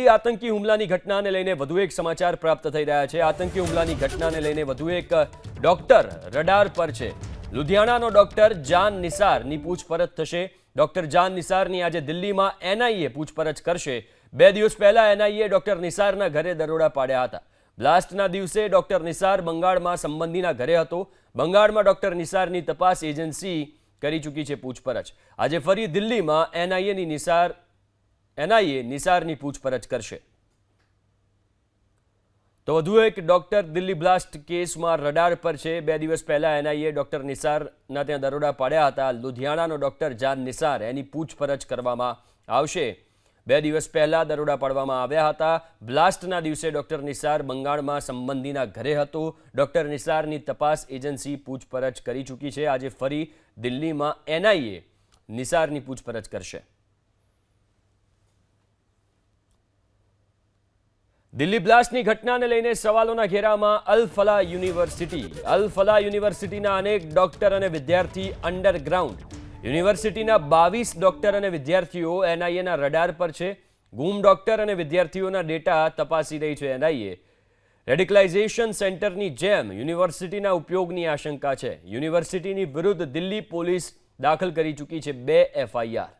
દિલ્હી આતંકી હુમલાની ઘટનાને લઈને વધુ એક સમાચાર પ્રાપ્ત થઈ રહ્યા છે। આતંકી હુમલાની ઘટનાને લઈને વધુ એક ડોક્ટર રડાર પર છે। લુધિયાણાનો ડોક્ટર જાન નિસારની પૂછપરછ થશે। ડોક્ટર જાન નિસારની આજે દિલ્હીમાં એનઆઈએ પૂછપરછ કરશે। 2 દિવસ પહેલા એનઆઈએ ડોક્ટર નિસારના ઘરે દરોડા પાડ્યા હતા। બ્લાસ્ટના દિવસે ડોક્ટર નિસાર બંગાળમાં સંબંધીના ઘરે હતો। બંગાળમાં ડોક્ટર નિસારની તપાસ એજન્સી કરી ચૂકી છે પૂછપરછ। આજે ફરી દિલ્હીમાં એનઆઈએ નિસારની પૂછપરછ કરશે। તો વધુ એક ડોક્ટર દિલ્હી બ્લાસ્ટ કેસમાં રડાર પર છે। 2 દિવસ પહેલા એનઆઈએ ડોક્ટર નિસારના ત્યાં દરોડા પાડ્યા હતા। લુધિયાણાનો ડોક્ટર જાન નિસાર એની પૂછપરછ કરવામાં આવશે। 2 દિવસ પહેલા દરોડા પાડવામાં આવ્યા હતા। બ્લાસ્ટના દિવસે ડોક્ટર નિસાર બંગાળમાં સંબંધીના ઘરે હતો। ડોક્ટર નિસારની તપાસ એજન્સી પૂછપરછ કરી ચૂકી છે। આજે ફરી દિલ્હીમાં એનઆઈએ નિસારની પૂછપરછ કરશે। દિલ્હી બ્લાસ્ટની ઘટનાને લઈને સવાલોના ઘેરામાં અલ ફલાહ યુનિવર્સિટીના અનેક ડોક્ટર અને વિદ્યાર્થી અંડરગ્રાઉન્ડ। યુનિવર્સિટીના 22 ડોક્ટર અને વિદ્યાર્થીઓ એનઆઈએના રડાર પર છે। ગુમ ડોક્ટર અને વિદ્યાર્થીઓના ડેટા તપાસી રહી છે એનઆઈએ। રેડિકલાઇઝેશન સેન્ટરની જેમ યુનિવર્સિટીના ઉપયોગની આશંકા છે। યુનિવર્સિટીની વિરુદ્ધ દિલ્હી પોલીસ દાખલ કરી ચૂકી છે 2 એફઆઈઆર।